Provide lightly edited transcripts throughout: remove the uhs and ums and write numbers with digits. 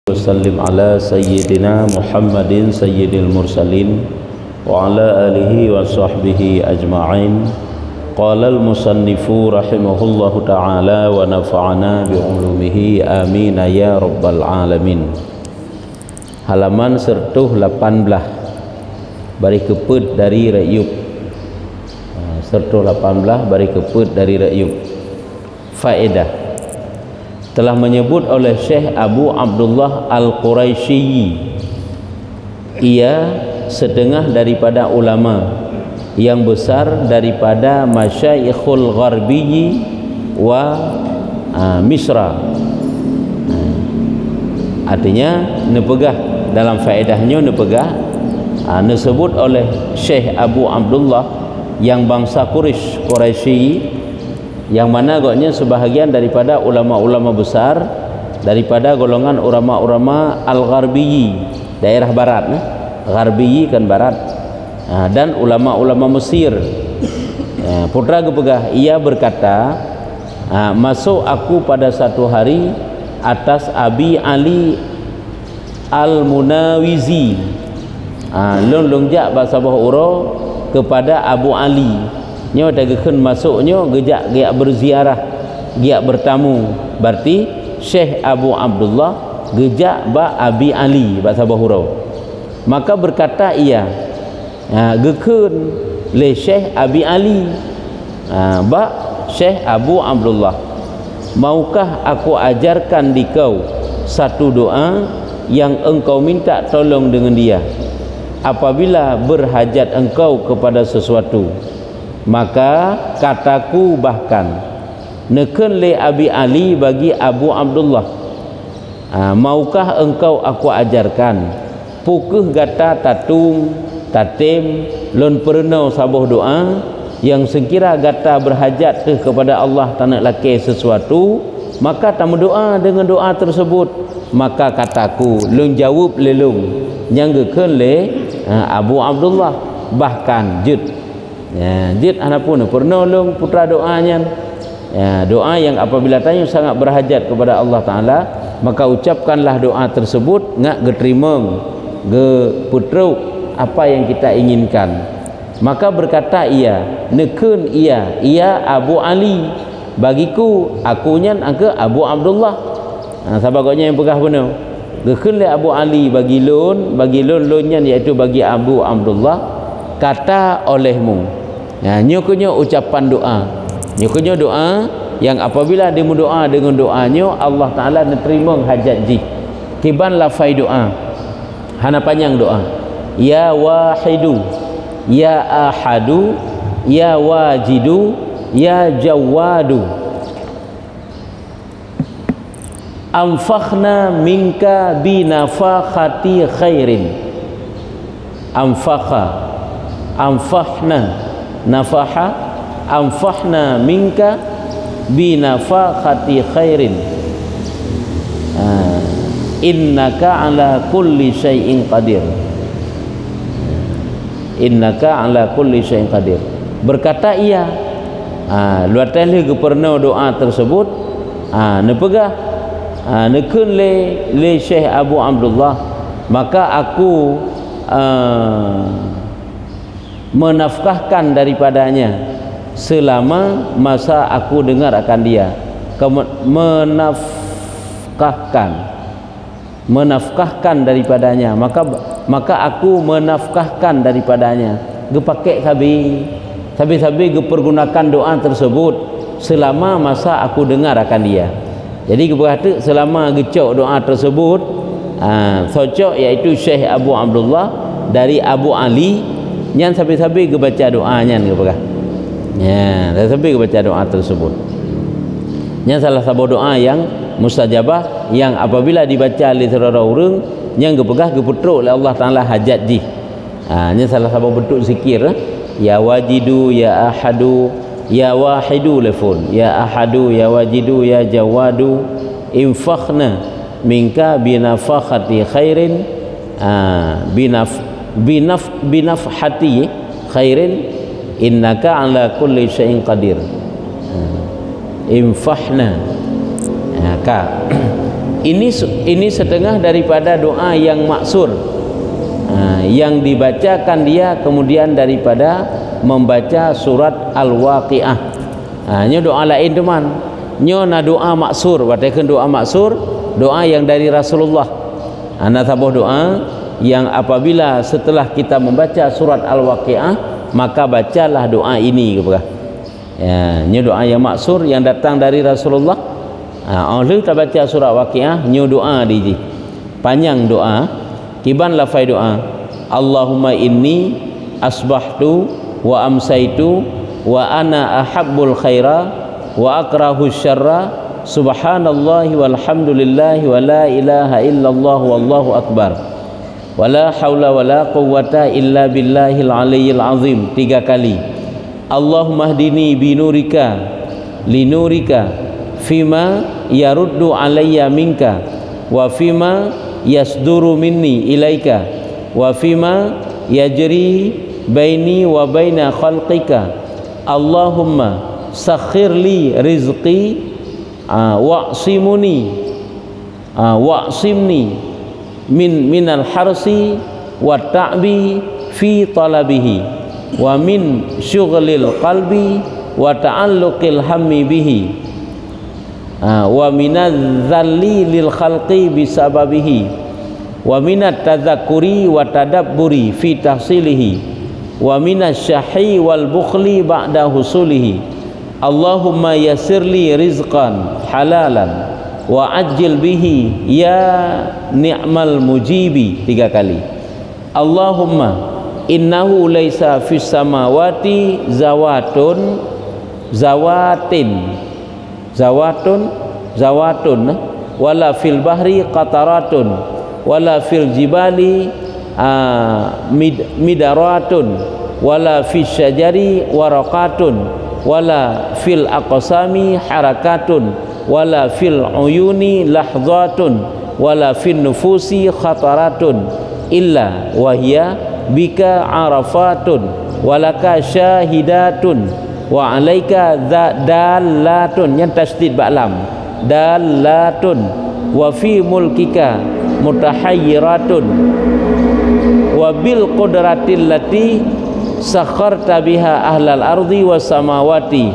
Wasallim ala sayyidina Muhammadin sayyidil mursalin wa ala alihi wa sahbihi ajma'in. Qala al-musannifu rahimahullahu ta'ala wa nafa'ana bi'ulumihi amin ya rabbal alamin. Halaman sertuh 18 bari keput dari Ra'yub. Sertuh 18 bari keput dari Ra'yub. Faedah telah menyebut oleh Syekh Abu Abdullah Al-Quraisyi, ia setengah daripada ulama yang besar daripada Masyayikhul Gharbiyyi wa Misra. Artinya nepegah dalam faedahnya nepegah disebut oleh Syekh Abu Abdullah yang bangsa Quraisy, yang mana agaknya sebahagian daripada ulama-ulama besar daripada golongan ulama-ulama Al-Gharbiyyi, daerah barat. Gharbiyyi kan barat. Dan ulama-ulama Mesir. Putra kepegah, ia berkata, masuk aku pada satu hari atas Abi Ali Al-Munawizi, longjak bahasa Bahura kepada Abu Ali. Nyo dagekun masuknya gejak giak berziarah, giak bertamu. Berarti Syekh Abu Abdullah gejak ba Abi Ali bahasa Bahura. Maka berkata ia, gekun le Syekh Abi Ali, ba Syekh Abu Abdullah, maukah aku ajarkan di kau satu doa yang engkau minta tolong dengan dia apabila berhajat engkau kepada sesuatu? Maka kataku bahkan neken le Abi Ali bagi Abu Abdullah, maukah engkau aku ajarkan pukuh gata tatung tatim lon pernah sabuh doa yang sekira gata berhajat kepada Allah tanak laki sesuatu, maka tamu doa dengan doa tersebut. Maka kataku lon jawab lelung yang geken le Abu Abdullah, bahkan jud jid anapun pernah long putra doanya, doa yang apabila tanya sangat berhajat kepada Allah Ta'ala, maka ucapkanlah doa tersebut ngak geterimeng ge putruk apa yang kita inginkan. Maka berkata ia, nekun ia Abu Ali bagiku, akunya angka Abu Abdullah. Sabagnya yang pegah benar gekun le Abu Ali bagi lonnya iaitu bagi Abu Abdullah, kata olehmu. Nyokonyo ucapan doa, nyokonyo doa yang apabila dia berdoa dengan doanya Allah Ta'ala menerima hajat ji. Kiban lafai doa hana panjang doa, ya wahidu, ya ahadu, ya wajidu, ya jawadu, amfakhna minka binafakhati khairin. Amfahna nafaha, amfahna minka binafakhati khairin, innaka ala kulli syai'in qadir. Innaka ala kulli syai'in qadir. Berkata ia, luar tali ke pernah doa tersebut, nepegah nekun le Syekh Abu Abdullah, maka aku menafkahkan daripadanya selama masa aku dengar akan dia. Menafkahkan daripadanya, maka aku menafkahkan daripadanya. Gepakai sabi gepergunakan doa tersebut selama masa aku dengar akan dia. Jadi berkata selama gecok doa tersebut, socok iaitu Syekh Abu Abdullah dari Abu Ali nyan sabi-sabi kebaca doa nyan ke apa? Sabi kebaca doa tersebut. Nyan salah satu doa yang mustajabah yang apabila dibaca oleh saudara orang yang kepegah keputruk oleh Allah Ta'ala hajat ji. Nyan salah satu bentuk zikir, ya wajidu, ya ahadu, ya wahidu lefun, ya ahadu, ya wajidu, ya jawadu, infakhna minka binafakhati khairin, binafhati khairin, innaka ala kulli syai'in qadir. Infahna ka ini setengah daripada doa yang maksur, yang dibacakan dia kemudian daripada membaca surat Al-Waqiah. Nyo doa lain teman, nyo na doa maksur, batakan doa maksur, doa yang dari Rasulullah. Ana tabuh doa yang apabila setelah kita membaca surat Al-Waqiah maka bacalah doa ini kepada. Nyo doa yang maksur yang datang dari Rasulullah. Oleh kita baca surat Waqiah, nyo doa di panjang doa, kiban lafai doa. Allahumma inni asbahtu wa amsaitu wa ana ahabbul khaira wa akrahu syarra subhanallahi walhamdulillahi wa la ilaha illallah wallahu akbar wa la hawla wa la quwwata illa billahil aliyyil azim 3 kali. Allahumma hdini binurika linurika fima yaruddu alayya minka wa fima yasduru minni ilaika wa fima yajri baini wa baina khalqika. Allahumma sakhir li rizqi wa'simuni wa'simni minal harsi wa ta'bi fi talabihi wa min syughlil qalbi wa ta'alluqil hammi bihi wa minadz zalli lil khalqi bisababihi wa minat tadzakkuri wa tadabburi fi tahsilihi wa minasyahi wal bukhli ba'da husulihi. Allahumma yassirli rizqan halalan wa ajil bihi ya ni'mal mujibi 3 kali. Allahumma innahu laisa fis samawati zawatun wala fil bahri qataratun wala fil jibali midaratun wala fis syajari waraqatun wala fil aqsami harakatun wala fil uyuni lahzatun wala fin nufusi khataratun illa wahya bika arafatun walaka syahidatun wa alaika dalatun, yang tasdid ba'lam, dalatun wa fi mulkika mutahayyiratun wa bil qudratil lati sakharta biha ahlal ardi was samawati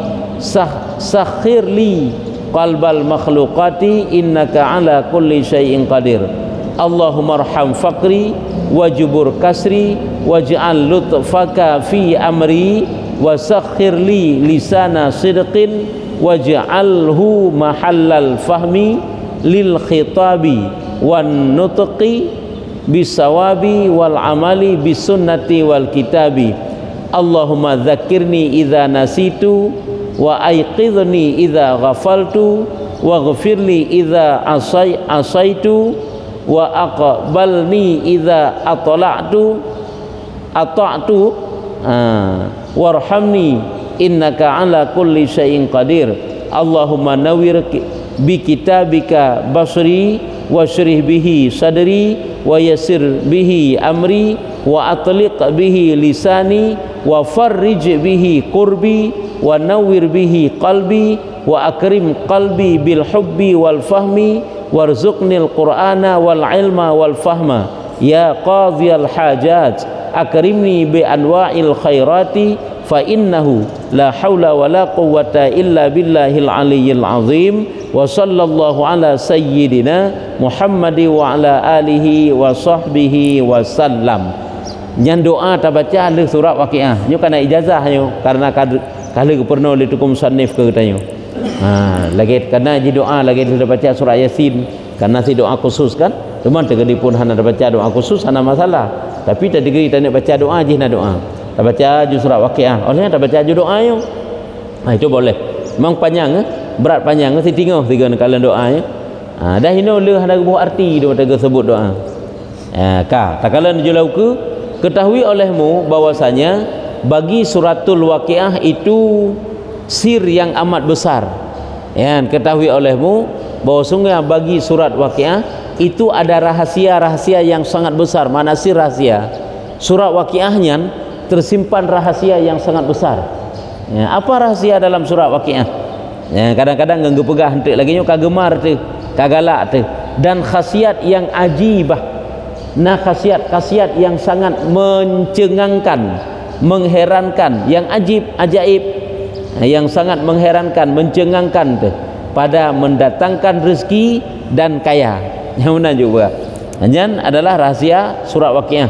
sakhir li qalbal makhluqati innaka ala kulli syai'in qadir. Allahumma arham faqri wajbur kasri waj'al lutfaka fi amri wa sakhir li lisana sidqin waj'alhu mahallal fahmi lil khitabi wan nutqi bisawabi wal amali bisunnati wal kitabi. Allahumma dzakirni idza nasitu wa aiqidhni idza ghafaltu waghfirli idza asaitu wa aqbalni idza ata'tu warhamni innaka ala kulli syai'in qadir. Allahumma nawwir bi kitabika basri washrih bihi sadri wa yassir bihi amri wa atliq bihi lisani wa farrij bihi qurbi wa nawwir bihi qalbi wa akrim qalbi bil hubbi wal fahmi warzuqnil qur'ana wal ilma wal fahma ya qadhiyal hajat akrimni bi anwa'il khairati fa innahu la haula wa la quwwata illa billahil aliyyil azim. Wa sallallahu ala sayyidina Muhammadi wa ala alihi wa sahbihi wa sallam. Nyan doa ta baca le surat Waqiah nyo kana ijazah nyo karena kali pernah le tukum sanif ke katanya. Lagi karena ji doa lagi sudah baca surah Yasin karena si doa khusus kan. Cuma tegedi pun hana baca doa khusus hana masalah. Tapi tak digeri tak nak baca doa je nak doa. Tak baca ju surah Waqiah. Oleh tak baca ju doa yo. Itu boleh. Memang panjang berat panjang si tinggal 3 kali doa ya. Dah hino le hana buah arti dia kata sebut doa. Tak kala julau ke ketahui olehmu bahwasanya bagi suratul Waqiah itu sir yang amat besar. Ya, ketahui olehmu bahwa sungguh bagi surat Waqiah itu ada rahasia-rahasia yang sangat besar. Mana sir rahasia? Surat Waqiahnya tersimpan rahasia yang sangat besar. Ya, apa rahasia dalam surat Waqiah? Ya, kadang-kadang ganggu pegah hentik lagi nyo kagemar tu, kagalak tu. dan khasiat yang ajibah. Nah, khasiat yang sangat mencengangkan, mengherankan, yang ajaib, yang sangat mengherankan, mencengangkan tu, pada mendatangkan rezeki dan kaya. Yang mana juga hanya adalah rahasia surat Waqiah.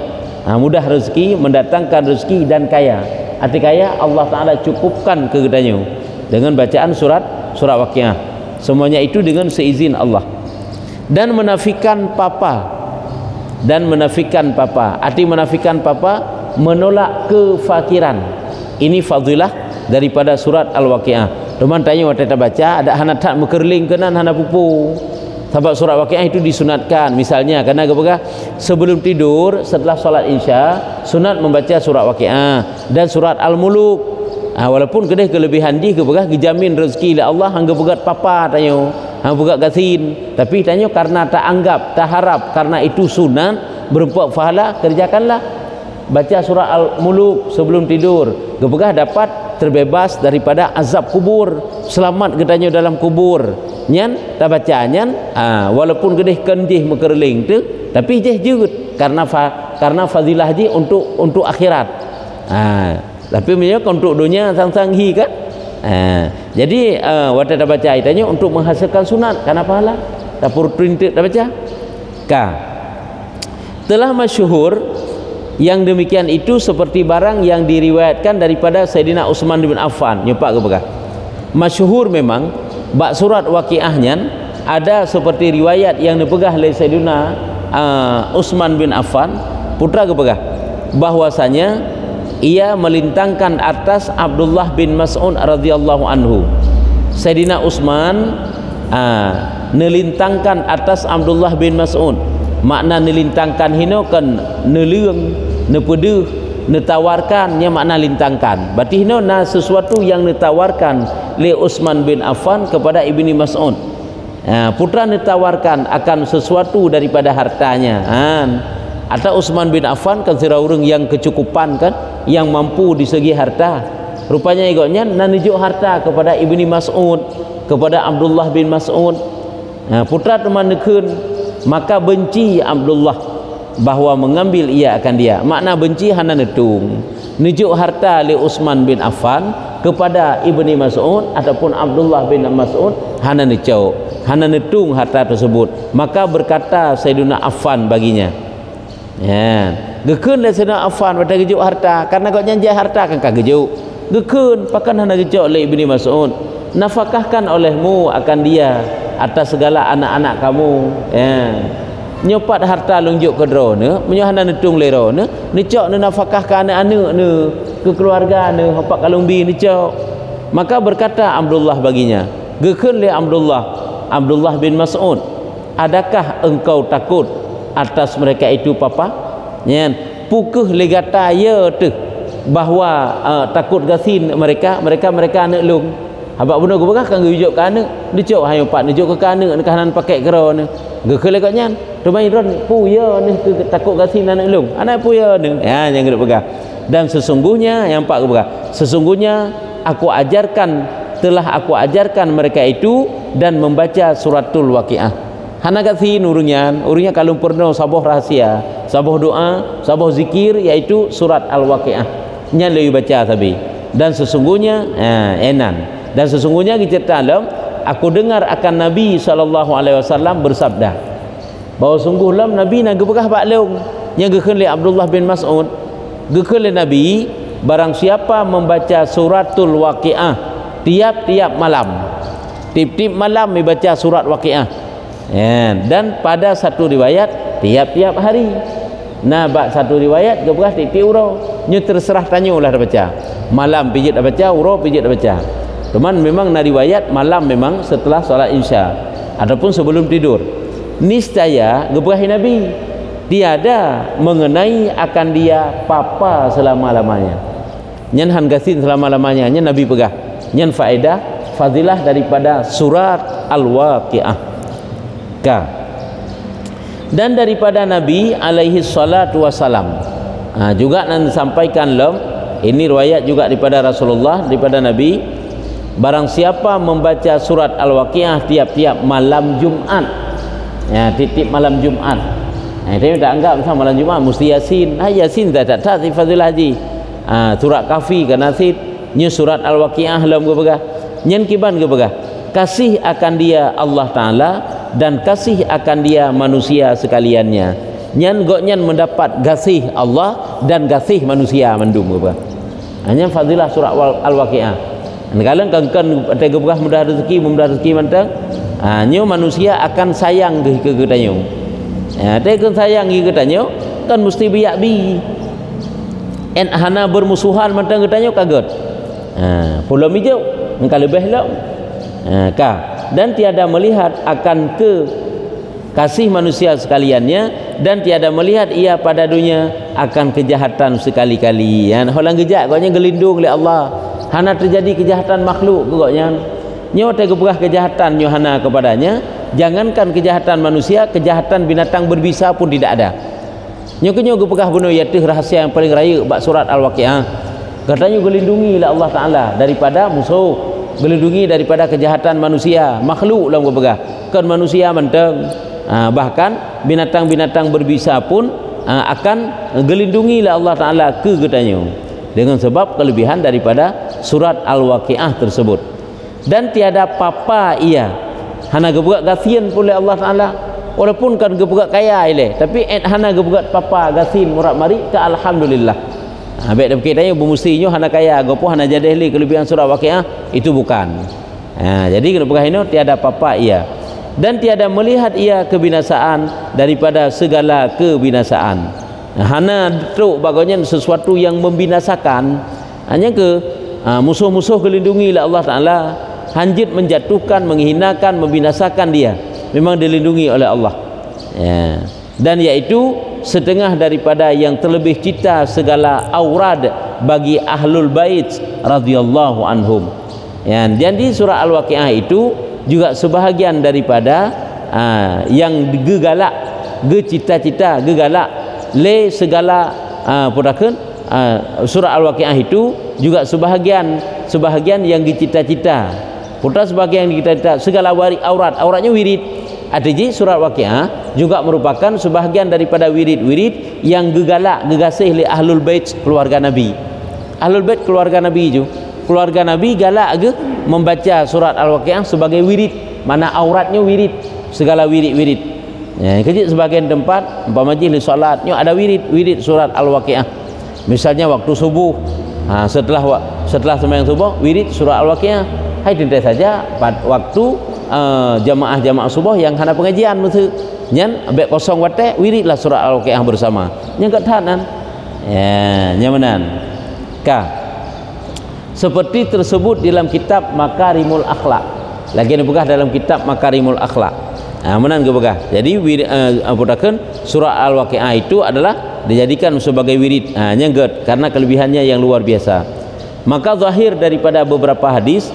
Mudah rezeki, mendatangkan rezeki dan kaya. Arti kaya Allah Ta'ala cukupkan kepadanya dengan bacaan surat Waqiah. Semuanya itu dengan seizin Allah. Dan menafikan papa. Arti menafikan papa, menolak kefakiran. Ini fadilah daripada surat Al-Waqiah. Teman tanya waktu kita baca, ada hana tak mekerling kenan hana pupu. Sebab surat Waqiah itu disunatkan. Misalnya kerana sebelum tidur setelah solat Isya, sunat membaca surat Waqiah dan surat Al-Muluk. Walaupun kedai kelebihan di dijamin rezeki oleh Allah, hangga pegat papa tanya, hang pegat gasin, tapi tanya karena tak anggap, tak harap, karena itu sunat berempat pahala, kerjakanlah baca surah Al-Muluk sebelum tidur. Kepegah dapat terbebas daripada azab kubur, selamat ketanya dalam kubur. Nyan tak baca nyan, walaupun kedai kendih mekerling tu, tapi jeh juga karena fadilah ji untuk akhirat. Tapi menyebabkan untuk dunia sang-sang hi kan. Jadi waktu dah baca ayatnya untuk menghasilkan sunat karena pahala. Dapur printed dah baca. Telah masyhur yang demikian itu seperti barang yang diriwayatkan daripada Sayyidina Utsman bin Affan. Nyopak ke bekah. Masyhur memang bak surat Waqiahnya ada seperti riwayat yang dipegah oleh Sayyidina Utsman bin Affan, putra ke bekah, bahwasanya ia melintangkan atas Abdullah bin Mas'ud radhiyallahu anhu. Sayyidina Utsman nelintangkan atas Abdullah bin Mas'ud. Makna nelintangkan hino kan neleung, nepedeuh, netawarkan, nya makna lintangkan. Berarti hino sesuatu yang netawarkan li Utsman bin Affan kepada Ibni Mas'ud. Putra netawarkan akan sesuatu daripada hartanya. Atau Utsman bin Affan kan sira urang yang kecukupan kan, yang mampu di segi harta. Rupanya igotnya nanujuk harta kepada Ibni Mas'ud, kepada Abdullah bin Mas'ud. Putra teman nekun, maka benci Abdullah bahawa mengambil ia akan dia. Makna benci hana netung. Nujuk harta li Utsman bin Affan kepada Ibni Mas'ud ataupun Abdullah bin Mas'ud hana necau, hana netung harta tersebut. Maka berkata Sayyidina Affan baginya, gekun dah Sayyidina Affan pada gejuk harta, karena kau janji harta kan kau gejuk. Gekun pakan hana gejuk oleh Ibni Mas'ud, nafkahkan olehmu akan dia atas segala anak-anak kamu. Nyopat harta lunjuk ke drone, menyohana netung lero ne, necok ne nafkahkan anak-anak ne, ke keluarga ne, hopak kalumbi necok. Maka berkata Abdullah baginya, gekun le Abdullah bin Mas'ud, adakah engkau takut atas mereka itu papa? Pukuh legata ya tu bahawa takut gasin mereka anak lung. Habaq benar ke bekah kan gejuk ke anak, dicok hayo pak dicok ke anak nak kanan pakai kero ne. Gekele katnya, rumai ron pu ya ni takut gasin anak lung. Anak pu ya ni. Yang gedek bekah. Dan sesungguhnya yang pak ke bekah, sesungguhnya telah aku ajarkan mereka itu dan membaca suratul Waqiah. Hana gasin urungnya kalau pernah saboh rahasia, saboh doa, saboh zikir, yaitu surat Al-Waqiah. Nya lebih baca tapi. Dan sesungguhnya enan. Dan sesungguhnya kita dalam aku dengar akan Nabi SAW bersabda bahawa sungguh lam Nabi nak gebekah baklung yang gekeun li Abdullah bin Mas'ud, gekeun li Nabi barang siapa membaca suratul Waqiah tiap-tiap malam, tiap-tiap malam membaca surat Waqiah, dan pada satu riwayat tiap-tiap hari. Nah, bak satu riwayat gebekah tiap-tiap urau, nya terserah tanya ulah dah baca malam pijit dah baca, urau pijit dah baca. Teman memang na riwayat malam memang setelah solat Isya ataupun sebelum tidur. Niscaya gebrahi Nabi tiada mengenai akan dia papa selama-lamanya. Nyan han gasin selama-lamanya, nyan Nabi pegah. Nyan faedah fadilah daripada surat Al-Waqiah. Dan daripada Nabi alaihi salatu wasalam. Juga nan sampaikan lem, ini riwayat juga daripada Rasulullah, daripada Nabi, barang siapa membaca surat Al-Waqiah tiap-tiap malam Jumat, ya titip malam Jumaat. Dia tak anggap macam malam Jumaat mesti Yasin. Yasin tak fadilah haji. Surat Kahfi kan nasid, nya surat Al-Waqiah lam ke begah. Nyen kiban ke begah. Kasih akan dia Allah Taala dan kasih akan dia manusia sekaliannya. Nyen goknyen mendapat kasih Allah dan kasih manusia mendum ke begah. Hanya fadilah surat Al-Waqiah. Kalau kan tega begah mudah rezeki mantang. Nyo manusia akan sayang ke ketanyo. Tega sayang ke ketanyo kan mesti biak bi. En hana bermusuhan mantang ketanyo kaget. Pulau mijau engkau lebih lah. Dan tiada melihat akan ke kasih manusia sekaliannya dan tiada melihat ia pada dunia akan kejahatan sekali-kali. Orang kejat koknya gelindung oleh Allah. Hana terjadi kejahatan makhluk koknya. Nyo tega berah kejahatan nyo hana kepadanya. Jangankan kejahatan manusia, kejahatan binatang berbisa pun tidak ada. Nyo gepegah bunuh yaitu rahasia yang paling raya bab surat Al-Waqiah. Katanya gelindungi oleh Allah Taala daripada musuh, gelindungi daripada kejahatan manusia, makhluk lah gepegah. Kan manusia menteng. Bahkan binatang-binatang berbisa pun akan gelindungi oleh Allah Taala ke katanya. Dengan sebab kelebihan daripada surat Al-Waqiah tersebut. Dan tiada apa-apa ia hana gebuat gasian pun oleh Allah Taala. Walaupun kan gebuat kaya ile, tapi hana gebuat papa gasin murat mari ke alhamdulillah. Baik dah berkaitannya bermustinya hana kaya gopo hana jadi li kelebihan surah Waqiah itu bukan. Jadi kena pegah ini tiada apa-apa ia dan tiada melihat ia kebinasaan daripada segala kebinasaan. Hana truk bagainya sesuatu yang membinasakan. Hanya ke musuh-musuh kelindungi oleh Allah Taala, hanjit menjatuhkan, menghinakan, membinasakan dia. Memang dilindungi oleh Allah. Dan iaitu setengah daripada yang terlebih cita segala aurad bagi ahlul bait radhiyallahu anhum. Dan di surah Al-Waqiah itu juga sebahagian daripada yang gegalak, gecita-cita, gegalak le segala purakan surah Al-Waqiah itu juga sebahagian yang dicita-cita. Putra sebahagian yang dicita-cita segala auratnya wirid. Artinya surat Waqiah juga merupakan sebahagian daripada wirid-wirid yang gegalak, gegasih oleh ahlul bait keluarga Nabi. Ahlul bait keluarga Nabi itu, keluarga Nabi galak ke membaca surat Al-Waqiah sebagai wirid, mana auratnya wirid, segala wirid-wirid. Kecil sebagian tempat majlis solatnya ada wirid surat Al-Waqiah. Misalnya waktu subuh, setelah sembahyang subuh wirid surat Al-Waqiah. Hai tentu saja pada waktu jamaah subuh yang hana pengajian mesti nyan ambek kosong wate wiridlah surah Al-Waqiah bersama yang kat tanan nyamanan seperti tersebut dalam kitab Makarimul Akhlak. Lagi ni begah dalam kitab Makarimul Akhlak. Menan ke begah. Jadi apadakan surah Al-Waqiah itu adalah dijadikan sebagai wirid nyengget karena kelebihannya yang luar biasa. Maka zahir daripada beberapa hadis,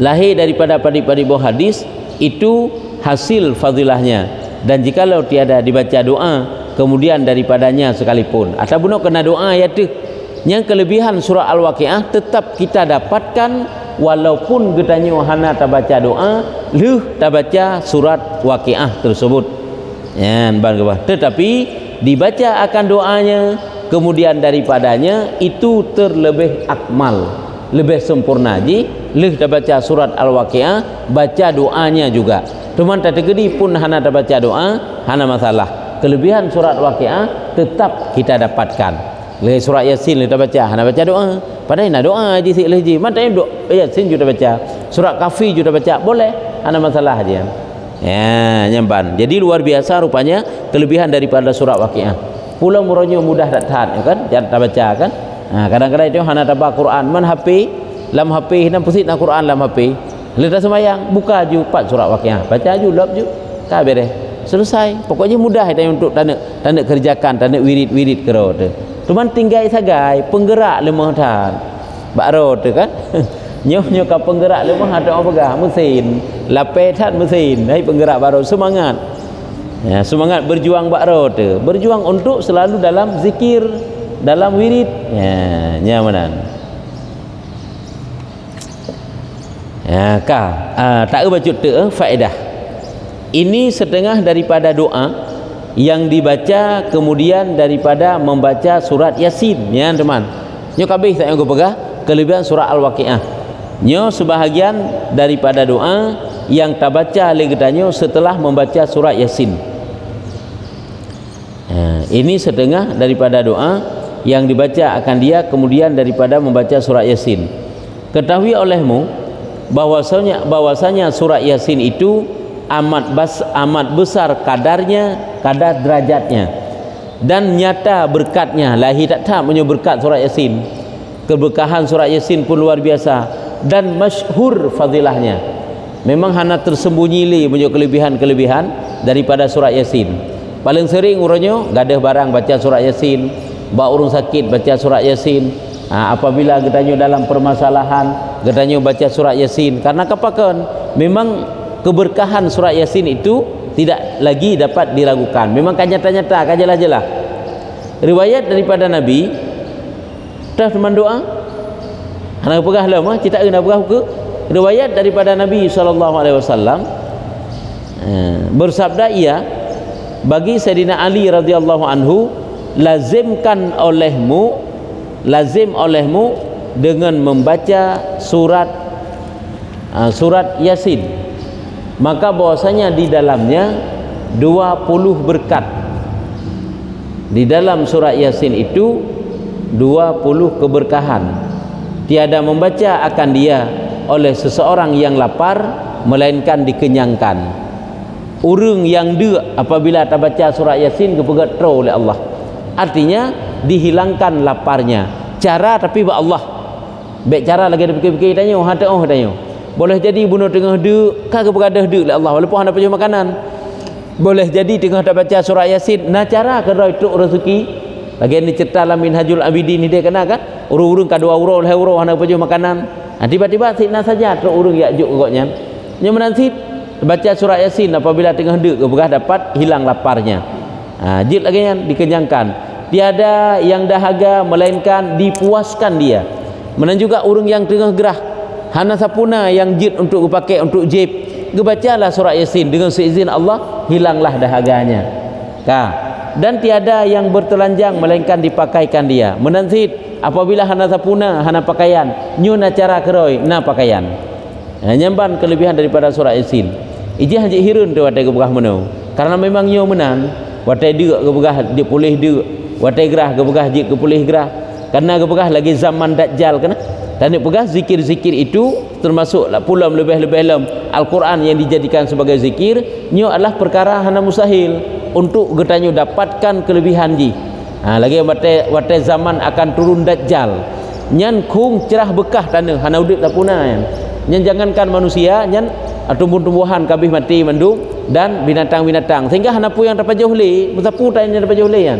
lahir daripada padi-padi hadis itu hasil fadilahnya. Dan jikalau tiada dibaca doa kemudian daripadanya sekalipun atau bunuh kena doa ya tu yang kelebihan surah Al-Waqiah tetap kita dapatkan walaupun getanya hana tak baca doa tak baca surat Waqiah tersebut tetapi dibaca akan doanya kemudian daripadanya itu terlebih akmal, lebih sempurna. Leh dah baca surat Al-Waqiah, baca doanya juga. Cuma tak tergedi pun hana dah baca doa, hana masalah. Kelebihan surat Waqiah tetap kita dapatkan. Leh surat Yasin leh dah baca, hana baca doa. Padahal nak doa je sik leh je. Mana doa Yasin juga baca. Surat Kahfi juga baca, boleh. Hana masalah aja. Nyamban. Jadi luar biasa rupanya kelebihan daripada surat Waqiah. Pulau muronyo mudah tak tahan kan? Jangan tak baca kan? Kadang-kadang itu hana tak baca Quran, man HP lam HP dan pusit nak Quran lam HP. Lepas sembahyang buka ju 4 surat Waqiah, baca ju lap ju. Ka beres. Selesai. Pokoknya mudah itu untuk tanda kerjakan, tanda wirid-wirid kero tu. Cuman tinggal sagai penggerak lemah tan. Bakro tu kan. Nyoh ka penggerak lemah ada orang pegah mesin. Lapet tan mesin. Hai penggerak baru semangat. Semangat berjuang bakro tu. Berjuang untuk selalu dalam zikir, dalam wirid. Nyamanan. Tak baca tu faedah. Ini setengah daripada doa yang dibaca kemudian daripada membaca surat Yasin, ya teman. Nyo kabeh tak yang pegah kelebihan surah Al-Waqiah. Nyo sebahagian daripada doa yang tabaca oleh gedanyo setelah membaca surat Yasin. Ini setengah daripada doa yang dibaca akan dia kemudian daripada membaca surat Yasin. Ketahui olehmu bahwasanya surat Yasin itu amat besar kadarnya, kadar derajatnya, dan nyata berkatnya. Lahi tak punya berkat surat Yasin. Keberkahan surat Yasin pun luar biasa dan masyhur fadilahnya. Memang hana tersembunyi li punya kelebihan-kelebihan daripada surat Yasin. Paling sering urunyo gadah barang baca surat Yasin, bawa urung sakit baca surat Yasin. Apabila gedanyo dalam permasalahan, gedanyo baca surat Yasin. Karena kapakan memang keberkahan surat Yasin itu tidak lagi dapat diragukan. Memang kan nyata-nyata, kan jelas-jelas. Riwayat daripada Nabi, dah teman doa. Hana pegah lama, kita nak pegah ke riwayat daripada Nabi SAW bersabda ia bagi Sayyidina Ali radhiyallahu anhu, lazim olehmu dengan membaca surat Yasin, maka bahwasanya di dalamnya 20 berkat. Di dalam surat Yasin itu 20 keberkahan. Tiada membaca akan dia oleh seseorang yang lapar melainkan dikenyangkan. Urang yang dia apabila tak baca surat Yasin kepegat terus oleh Allah. Artinya dihilangkan laparnya. Cara tapi buat Allah. Baik cara lagi ada fikir-fikir tanya, tanya. Boleh jadi bunuh tengah duk, kagak bergadah duk oleh Allah walaupun hendak punya makanan. Boleh jadi tengah tak baca surat Yasin, nah cara kerana itu rezeki. Lagi ni cerita dalam Minhajul Abidin ni dia kena kan? Urung-urung kadua urang leh urang hendak punya makanan. Tiba-tiba sitna saja terus urung yakjuk koknya. Nya menansit baca surat Yasin apabila tengah duk kebegah dapat hilang laparnya. Jid lagi yang dikenyangkan. Tiada yang dahaga melainkan dipuaskan dia. Menan juga urang yang tengah gerah hana sapuna yang jid untuk dipakai untuk jib. Gebacalah surat Yasin dengan seizin Allah, hilanglah dahaganya. Dan tiada yang bertelanjang melainkan dipakaikan dia. Menansit apabila hana sapuna hana pakaian, nyuna cara keroi na pakaian. Nyamban kelebihan daripada surat Yasin. Iji haji hirun tu watai kebegah menau. Karena memang nyo menan, watai dia kebegah dia pulih dia, watai gerah kebegah dia kepulih gerah. Karena kebegah lagi zaman Dajjal kena. Dan pegah zikir-zikir itu termasuk pulam lebih-lebih dalam Al-Quran yang dijadikan sebagai zikir. Nyo adalah perkara hana mustahil untuk getanyo dapatkan kelebihan ji. Lagi watai zaman akan turun Dajjal. Nyan kung cerah bekah tanah hana udip tak punah yan. Nyan jangankan manusia, nyan tumbuh-tumbuhan kabih mati mendung dan binatang-binatang sehingga hana pu yang dapat jauh li mutapu tak yang dapat jauh li yan.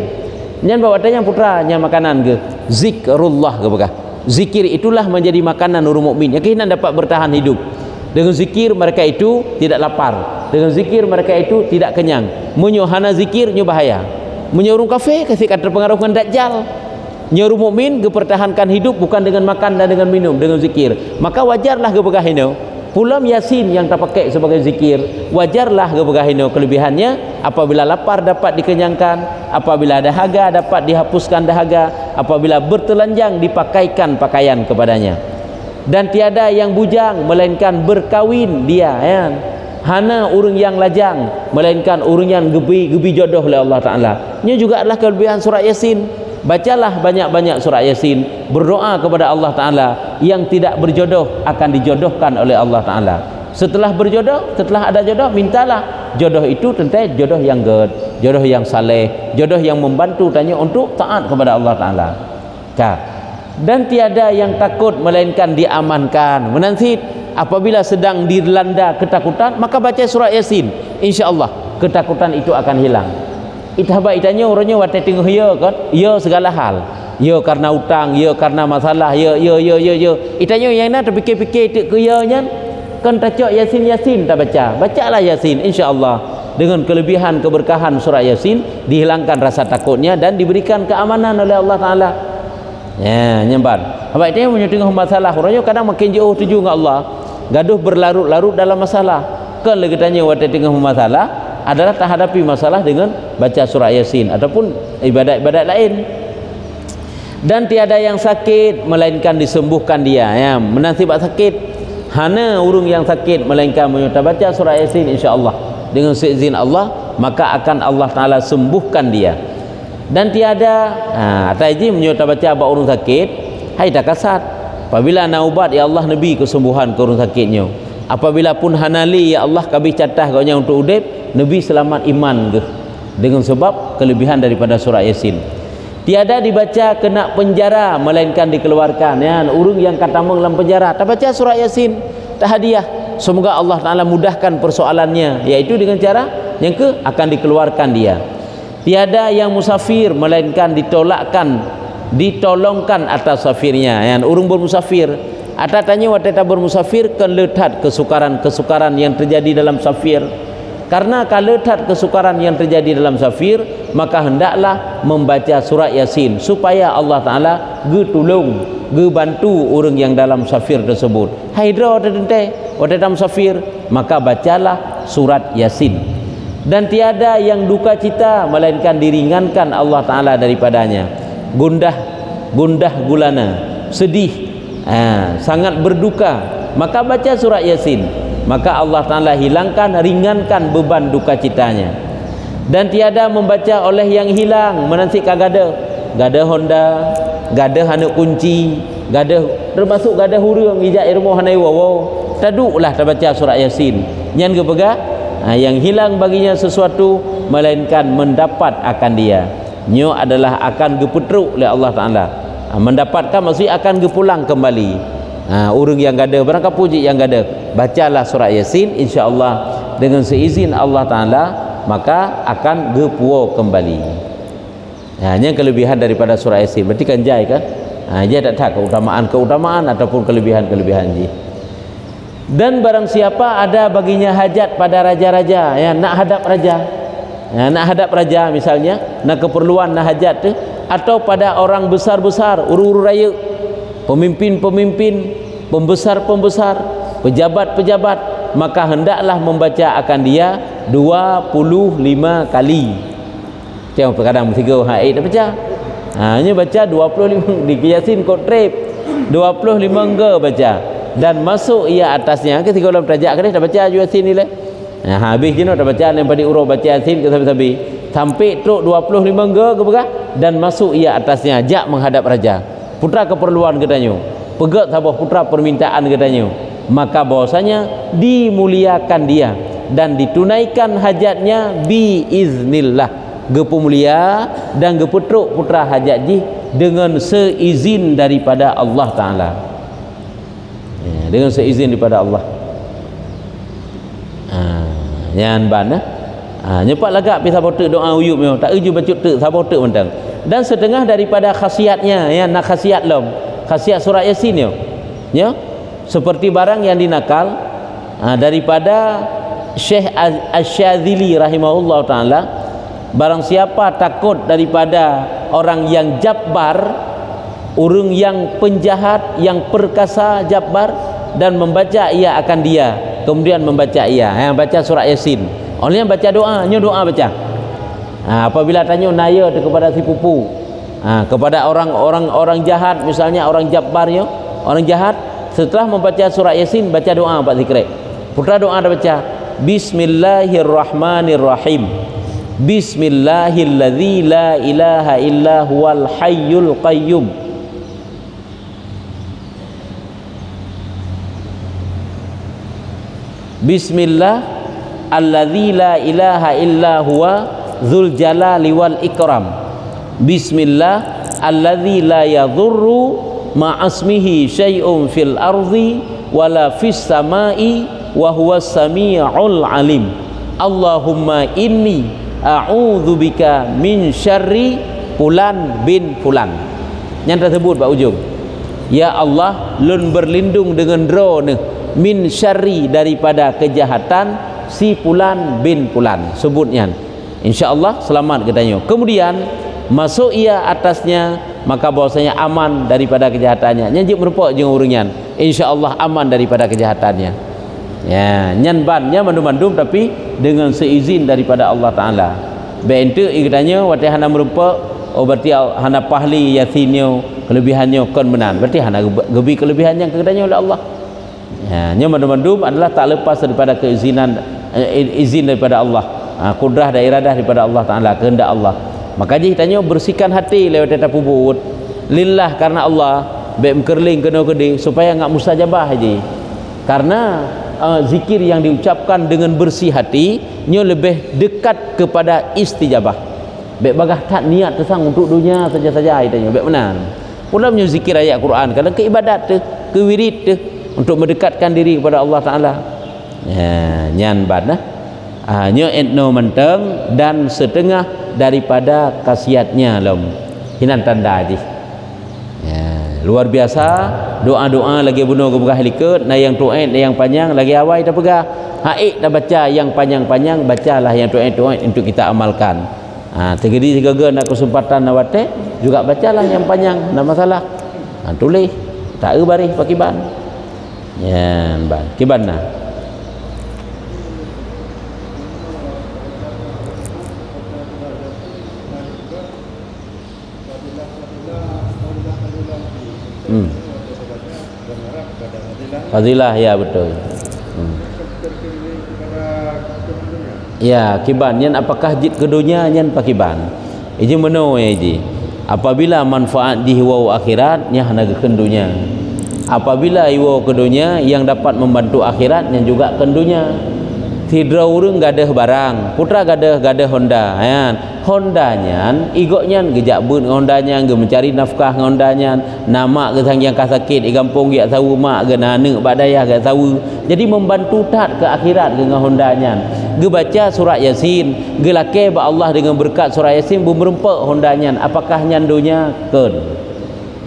Nyan bawa tanya putra nya makanan ke zikrullah ke bekah. Zikir itulah menjadi makanan orang mukmin. Yakinan dapat bertahan hidup. Dengan zikir mereka itu tidak lapar. Dengan zikir mereka itu tidak kenyang. Munyo hana zikir nyo bahaya. Munyo orang kafir kasih kat terpengaruh dengan Dajjal. Nyo orang mukmin gepertahankan hidup bukan dengan makan dan dengan minum, dengan zikir. Maka wajarlah gebegah ini. Pulam Yasin yang terpakai sebagai zikir, wajarlah gebegah ini kelebihannya. Apabila lapar dapat dikenyangkan, apabila dahaga dapat dihapuskan dahaga, apabila bertelanjang dipakaikan pakaian kepadanya. Dan tiada yang bujang melainkan berkawin dia, ya. Hana urang yang lajang melainkan urang yang gebi jodoh oleh Allah Taala. Ini juga adalah kelebihan surat Yasin. Bacalah banyak-banyak surat Yasin, berdoa kepada Allah Ta'ala. Yang tidak berjodoh akan dijodohkan oleh Allah Ta'ala. Setelah berjodoh, setelah ada jodoh, mintalah jodoh itu tentu jodoh yang good, jodoh yang saleh, jodoh yang membantu tanya untuk taat kepada Allah Ta'ala. Dan tiada yang takut melainkan diamankan. Menansit apabila sedang dilanda ketakutan, maka baca surat Yasin, insya-Allah ketakutan itu akan hilang. Itahba itanya orangnya watai tengah ya kan, ya segala hal, ya karena utang, ya karena masalah, ya. Itanya yang nak terfikir-fikir ke ya nya kan tacok Yasin tak bacalah Yasin, insya-Allah dengan kelebihan keberkahan surat Yasin dihilangkan rasa takutnya dan diberikan keamanan oleh Allah Taala. Ya, nyamban. Apa itanya punya tengah masalah, orangnya kadang makin jauh tuju dengan Allah, gaduh berlarut-larut dalam masalah. kan lagi tanya waktu tengah masalah adalah tak hadapi masalah dengan baca surah Yasin ataupun ibadat-ibadat lain. Dan tiada yang sakit melainkan disembuhkan dia, ya, menasibak sakit hana urung yang sakit melainkan menyerta baca surah Yasin, insya-Allah dengan seizin Allah maka akan Allah Taala sembuhkan dia. Dan tiada ataiji menyerta baca abak urung sakit hai tak kasat apabila nak ubat ya Allah nabi kesembuhan ke urung sakitnya, apabila pun hanali ya Allah kabih catah gaunya untuk udip nabi selamat iman ke dengan sebab kelebihan daripada surah Yasin. Tiada dibaca kena penjara melainkan dikeluarkan, ya, urung yang katamang dalam penjara tak baca surah Yasin tak hadiah, semoga Allah Taala mudahkan persoalannya, iaitu dengan cara yang akan dikeluarkan dia. Tiada yang musafir melainkan ditolongkan atas safirnya, ya, urung bermusafir atas tanya waktu tak bermusafir kan letat kesukaran yang terjadi dalam safir. Karena kalau letak kesukaran yang terjadi dalam safir, maka hendaklah membaca surat Yasin supaya Allah Taala getulung, gebantu orang yang dalam safir tersebut. Haidra waktu dalam safir, maka bacalah surat Yasin. Dan tiada yang duka cita melainkan diringankan Allah Taala daripadanya. Gundah gulana, sedih, sangat berduka, maka baca surat Yasin. Maka Allah Ta'ala ringankan beban duka citanya. Dan tiada membaca oleh yang hilang menanti kagada Honda, gada hana kunci, termasuk gada hurung ijak irmo hanai wawo taduklah terbaca surat Yasin nyan ke pegah yang hilang baginya sesuatu melainkan mendapat akan dia, nyo adalah akan geputruk oleh Allah Ta'ala, mendapatkan maksudnya akan gepulang kembali. Orang yang gada barangkali puji yang gada bacalah surat Yasin, insya-Allah dengan seizin Allah Taala maka akan gepuo kembali. Hanya kelebihan daripada surah Yasin berarti kan jai kan, dia tak tahu keutamaan ataupun kelebihan ji. Dan barang siapa ada baginya hajat pada raja-raja, ya, nak hadap raja misalnya, nak keperluan nak hajat tu, atau pada orang besar-besar uru-uru raya, pemimpin-pemimpin, pembesar-pembesar, pejabat-pejabat, maka hendaklah membaca akan dia 25 kali. Tengok kadang tiga haid dah baca. Hanya baca 25 di Yasin kot trip. 25 ke baca dan masuk ia atasnya ke 30 derajat ke dah baca Yasin ni lah. Habis je nak dah baca yang pada urut baca Yasin ke sampai truk 25 ke berah dan masuk ia atasnya jak menghadap raja. Putra keperluan katanya, pegat sabah putra permintaan katanya, maka bahwasanya dimuliakan dia dan ditunaikan hajatnya biiznillah, gepu mulia dan geputruk putra hajat ji dengan seizin daripada Allah Taala, ya, dengan seizin daripada Allah. Yang bana nyepak lagak pi sabah tek doa uyup memang tak uju baca tek sabah tek mentang. Dan setengah daripada khasiatnya, ya, nak khasiat lom, khasiat surah Yasin ya, seperti barang yang dinakal daripada Syekh Asy-Syadzili rahimahullah taala, barang siapa takut daripada orang yang jabbar, orang yang penjahat, yang perkasa jabbar, dan membaca ia akan dia, kemudian membaca ia, baca surah Yasin. Orang yang baca doa, doa baca. Apabila tanya naya kepada si pupu, kepada orang jahat, misalnya orang jabbarnya, orang jahat, setelah membaca surah Yasin baca doa Pak Zikri. Putra doa dah baca Bismillahirrahmanirrahim. Bismillahilladzi la ilaha illa huwal hayyul qayyum. Bismillah alladzi la ilaha illa huwa dzul jalali wal ikram. Bismillah alladzi la yadhurru ma'asmihi syai'un fil ardi wala fis samai wa huwas sami'ul alim. Allahumma inni a'udzubika min syarri fulan bin fulan. Yang tersebut Pak ujung, ya Allah, lun berlindung dengan dro ni min syarri, daripada kejahatan si fulan bin fulan, sebutnya insyaallah selamat katanya. Kemudian masuk ia atasnya, maka bahwasanya aman daripada kejahatannya. Nyanjik merupak jeung urangnya, insyaallah aman daripada kejahatannya. Ya, nyan bannya mandum-mandum tapi dengan seizin daripada Allah Taala. Bente ikatnya wate hana merupa berarti hana pahli yasinnya kelebihannya kon menan. Berarti hana gebi kelebihan yang ikatnya oleh Allah. Ya, nya mandum-mandum adalah tak lepas daripada keizinan izin daripada Allah. Kudrah dan iradah daripada Allah Taala, kehendak Allah. Maka dia tanya bersihkan hati lewat tetap pubut lillah karena Allah baik kerling kena kedi supaya enggak mustajabah haji. Karena zikir yang diucapkan dengan bersih hati nya lebih dekat kepada istijabah. Baik bagah tak niat tersang untuk dunia saja-saja tanya baik benar. Pula punya zikir ayat Quran kalau ke ibadat tu, ke wirid tu untuk mendekatkan diri kepada Allah Taala. Ya, nyan bad nya etno menteng dan setengah daripada khasiatnya lom hinan tanda ji. Ya, luar biasa doa-doa lagi bunuh ke begah likut na yang tuait na yang panjang lagi awai dah pegah haik dah baca yang panjang-panjang, bacalah yang tuait-tuait untuk kita amalkan. Terjadi juga nak kesempatan nawate juga bacalah yang panjang, tak masalah. Tulis tak baris pakai ban. Ya, ban kiban nah. Fadilah ya betul. Ya kiban nyan apakah jid kedunya nyan pakiban. Iji meno ji. Apabila manfaat di hiwau akhirat nya hana kendunya. Apabila hiwau kedunya yang dapat membantu akhirat yang juga kendunya. Tidra urang gadah barang, putra gadah Honda, kan? Honda nyan igok nyan gejak bun Honda nyan ge mencari nafkah Honda nyan, nama ge sang yang kasakit di kampung ge tahu mak ge nane badaya ge tahu. Jadi membantu tat ke akhirat dengan Honda nyan. Ge baca surat Yasin, ge lake ba Allah dengan berkat surat Yasin bumerempak Honda nyan. Apakah nyan dunya keun?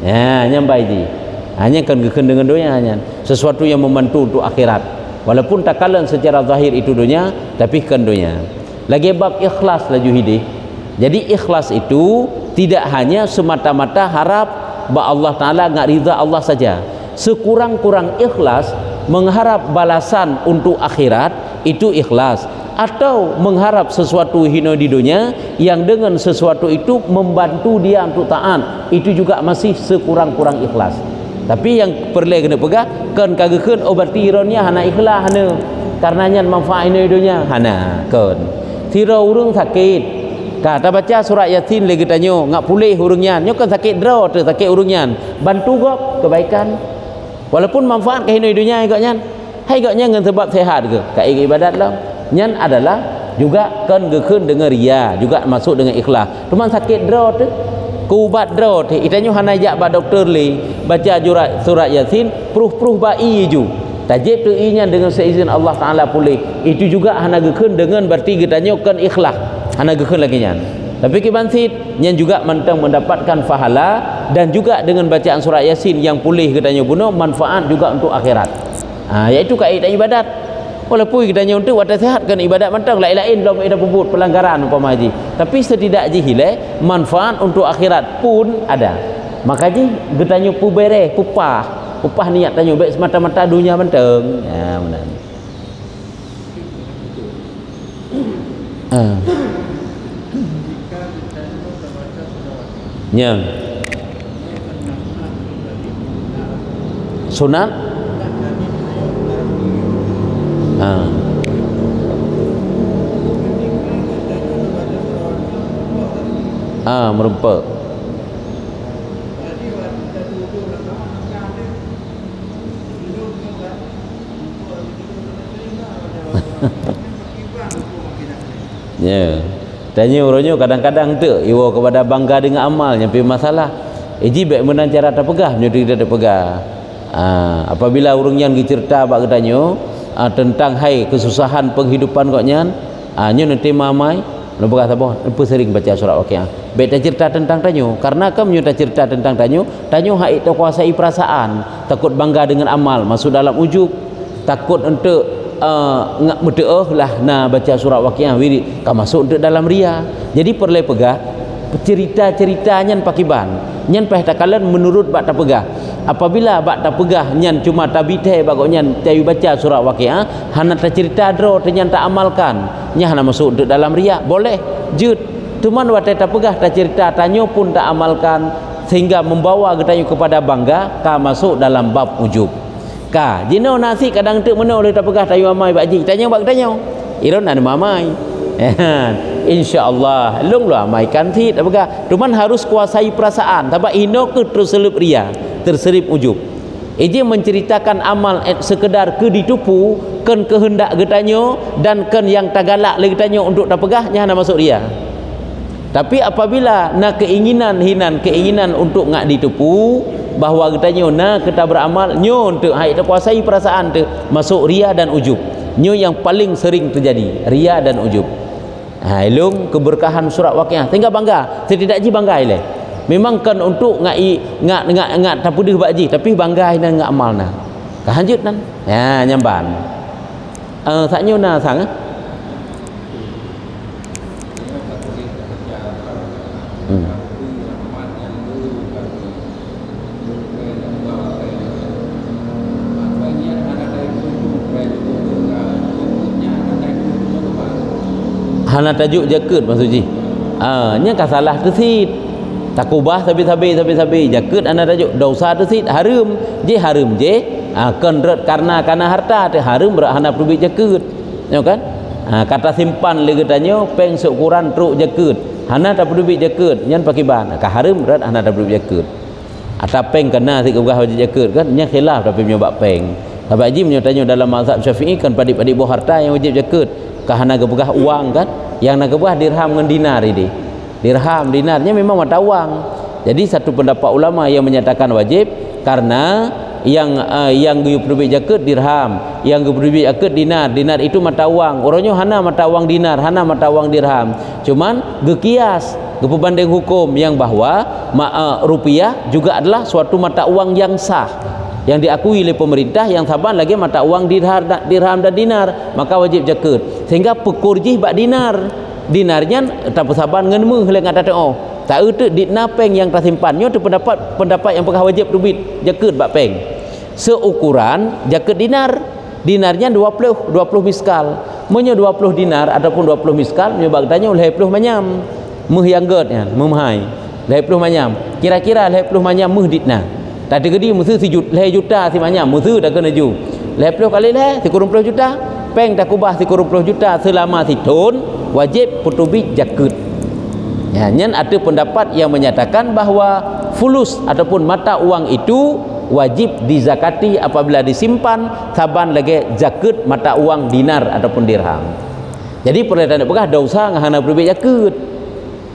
Ya, nyampai ji. Hanya kan ge keun dengan dunya nyan. Sesuatu yang membantu untuk akhirat. Walaupun tak kalan secara zahir itu dunia, tapi kan dunia. Lagi bab ikhlas laju hidih. Jadi ikhlas itu tidak hanya semata-mata harap ba Allah Taala ngak ridha Allah saja. Sekurang-kurang ikhlas mengharap balasan untuk akhirat itu ikhlas, atau mengharap sesuatu hina di dunia yang dengan sesuatu itu membantu dia untuk taat, itu juga masih sekurang-kurang ikhlas. Tapi yang perlu kena pegang kan kagakun berarti ironnya hana ikhlas hana karenanya manfaat ini dunia hana kan tira urang sakit kata baca surat Yasin lagi tanya ngak pulih urangnya nyo kan sakit draw tu sakit urangnya bantu gok kebaikan walaupun manfaat ke hina dunia igaknya hai igaknya ngan sebab sehat ke ka ibadat lah nyan adalah juga kan gekun dengan ria juga masuk dengan ikhlas cuma sakit draw tu kubat draw tu itanya hana jak ba doktor li baca surat Yasin pruh-pruh ba'i ju tajib tu inya dengan seizin Allah Taala pulih itu juga hana gekun dengan berarti kitanya kan ikhlas hana gekun lagi nyan tapi kibansit nyan juga mentang mendapatkan pahala dan juga dengan bacaan surat Yasin yang pulih kitanya bunuh manfaat juga untuk akhirat iaitu kaidah ibadat walaupun kitanya untuk wadah sehat kan ibadat mentang lain-lain belum ada pebut pelanggaran umpama haji tapi setidak jihile manfaat untuk akhirat pun ada maka ji getanya pu bereh pupah niat tanya baik semata-mata dunia menteng ya benar nya sunat merempak ya tanya orangnya kadang-kadang tu iwa kepada bangga dengan amal nyampe masalah baik menan cara terpegah menjadi tidak terpegah apabila orang yang dicerita bak katanya tentang hai kesusahan penghidupan kok nyan nyo nanti mamai lu berkata apa sering baca surat Waqiah baik tak cerita tentang tanyo karena kamu tak cerita tentang tanyo hai tak kuasai perasaan takut bangga dengan amal masuk dalam ujub takut untuk ngak berdoa lah nah baca surat Waqiah wirid ka masuk untuk dalam ria jadi perlu pegah cerita-ceritanya pakiban nyan peh takalan menurut bak tak pegah apabila bak tak pegah nyan cuma tabithe bagok nyan tayu baca surah Waqiah hana ta cerita dro nyan tak amalkan nya hana masuk dalam riak boleh jut cuman wa tak pegah ta cerita tanyo pun tak amalkan sehingga membawa getanyo kepada bangga ka masuk dalam bab ujub ka jino nasi kadang tu meno le tak pegah tayu amai bakji tanyo bak tanyo iron ada mamai insyaallah long lu amaikan ti tak pegah cuman harus kuasai perasaan sebab ino ke terselip ria terselip ujub Ije menceritakan amal sekedar ke ditupu ken kehendak getanyo dan ken yang tagalak le getanyo untuk tak pegah nya masuk ria. Tapi apabila na keinginan untuk ngak ditupu bahawa getanyo na kita beramal nyo untuk hai terkuasai perasaan tu masuk ria dan ujub. Nyo yang paling sering terjadi ria dan ujub. Ilung keberkahan surat Waqiah tinggal bangga setidak ji bangga ile. Memang kan untuk ngak tapudih bakji tapi bangga dan ngak amal na. Kahanjut nan. Ya nyamban. Saknyo na sang. Hana tajuk jakut maksudji. Nya ka salah tesit. Takubah tapi jakut ana tajuk dosa tesit harum je kenret karena harta te harum hana perbi jakut. Yo kan? Kata simpan le getanyo peng seukuran truk jakut. Hana tak perbi jakut nyan pakiban. Ka harum berat hana tak perbi jakut. Ata peng kena si gugah wajib jakut kan nya khilaf tapi nyobak peng. Sebab ji menyo dalam mazhab Syafi'i kan padik-padik boh harta yang wajib jakut. Ka hana gebegah uang kan? Yang nak gebegah dirham dengan dinar ini. Dirham dinarnya memang mata uang. Jadi satu pendapat ulama yang menyatakan wajib karena yang perbi jakut dirham, yang perbi jakut dinar itu mata uang. Orangnya hana mata uang dinar, hana mata uang dirham. Cuman gekias, gepebanding hukum yang bahwa rupiah juga adalah suatu mata uang yang sah yang diakui oleh pemerintah yang saban lagi mata uang dirham dan dinar, maka wajib jakut. Sehingga pekurjih bak dinarnya tak saban ngan meh le ngata teo tak euteuk ditna peng yang tersimpannya tu pendapat yang pegah wajib rubit jakut bak peng seukuran jakut dinarnya 20 miskal menyo 20 dinar ataupun 20 miskal menyo bak tanya 20 manyam meh yang getnya memhai 20 manyam kira-kira 20 manyam meh ditna tak gedi mesti 1 juta si manyam mesti dah kena ju 20 kali 30 juta peng tak kubah 30 juta selama tahun wajib putubik jakut. Ya, nyan ada pendapat yang menyatakan bahawa fulus ataupun mata uang itu wajib dizakati apabila disimpan saban lagi jakut mata uang dinar ataupun dirham. Jadi perhatian pegah dosa ngahana putubik jakut.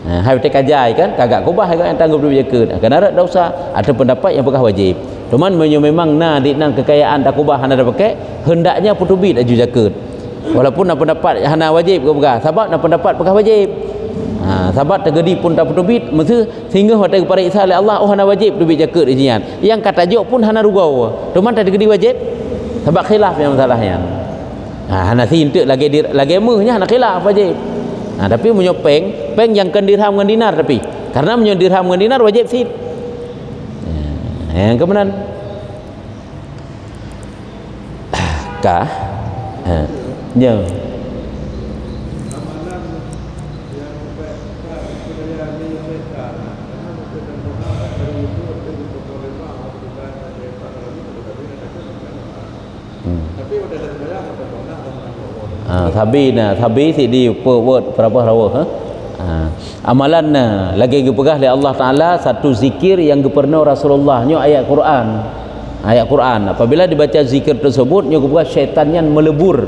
Hai kajai kan kagak kubah yang tangguh putubik jakut. Kerana dosa ada pendapat yang pegah wajib. Cuman memang nang kekayaan tak kubah hana pakai hendaknya putubik aju jakut. Walaupun nak pendapat hana wajib ke pegah sebab nak pendapat pegah wajib sebab tergedi pun tak putubit mesti sehingga hotel pariksa oleh Allah hana wajib putubit jakut ijian yang kata juk pun hana rugau cuman tak tergedi wajib sebab khilaf yang masalahnya hana sintek lagi mehnya hana khilaf wajib tapi menyo peng yang kan dirham dengan dinar tapi karena menyo dirham dengan dinar wajib sit yang kemudian kah ya. Thabi si di word berapa rawa amalan lagi gepegah oleh Allah Taala satu zikir yang gepernah Rasulullah nyo ayat Quran apabila dibaca zikir tersebut nyo gepegah syaitannya melebur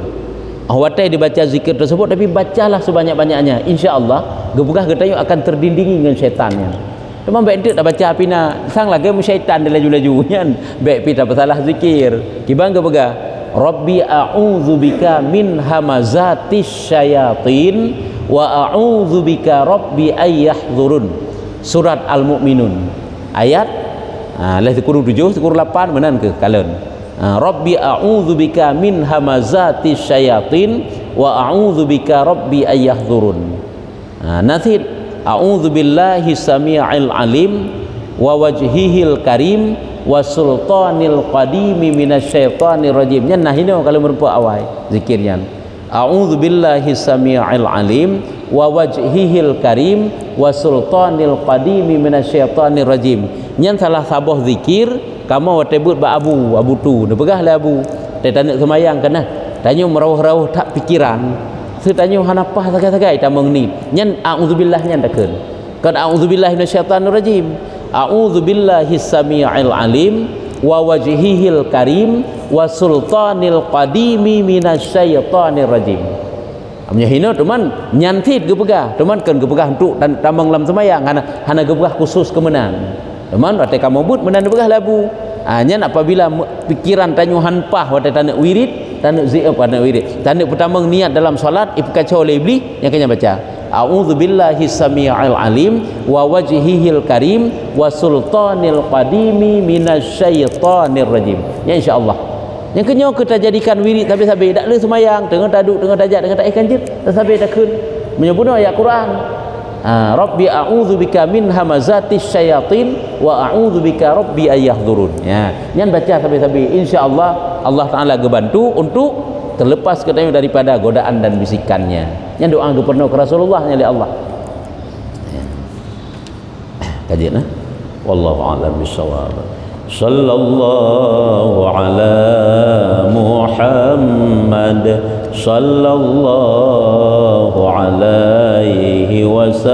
awatai dibaca zikir tersebut tapi bacalah sebanyak-banyaknya insyaallah gepegah getayo akan terdindingi dengan syaitannya cuma baik entuk tak baca apina sang lagi syaitan dia laju-laju nyan baik pita pasalah zikir kibang gepegah Rabbi a'udzubika min hamazatis syayatin wa a'udzubika rabbi ayyahdhurun surat al-mu'minun ayat lah sekuru 7 sekuru 8 menan ke kalen Rabbi a'udzubika min hamazatis syayatin wa a'udzubika rabbi ayyahdhurun nasid a'udzubillahi samii'il alim wa wajhihil karim wa sultanil qadimi minasyaitonir rajim. Nya nah ini kalau merupa awal zikirnya. A'udzu billahi samii'il alim wa wajhihil karim wa sultanil qadimi minasyaitonir rajim. Nya salah sabah zikir kamu watebut ba abu tu dah pegah lah abu dia tanya semayang kena tanya merawah-rawah tak pikiran tanya hanapah sagai-sagai tak mengenit nyan a'udzubillah nyan takkan kan a'udzubillahi minasyaitonir rajim a'udzubillahi samii'il alim wa wajhihil karim wa sultanil qadimi minasyaitonir rajim. Amnya hina teman nyantit ge pegah teman kan ge pegah untuk tambang lam semayang hana ge pegah khusus kemenang teman wate kamu but menan begah labu hanya apabila pikiran tanyuhan pah wate tanak wirid tanak zi'ab tanak wirid tanak pertama niat dalam solat ipkaca oleh iblis yang kena baca a'udzubillahi samii'il alim wa wajhihil karim wa sultanil qadimi minasyaitonir rajim. Ya insyaallah yang kena kita jadikan wirid sampai tak le semayang tengah taduk tengah tajak tengah tak ikan jit sampai dah kun menyebut ayat Quran. Rabbi a'udzubika min hamazatis syayatin wa a'udzubika rabbi ayyahdurun. Ya, yang baca sampai insyaallah Allah Taala gebantu untuk terlepas katanya daripada godaan dan bisikannya. Yang doa gubernur ke Rasulullah nya Allah. Ya. Kajian wallahu a'lam bissawab. Sallallahu ala Muhammad sallallahu alaihi wasallam.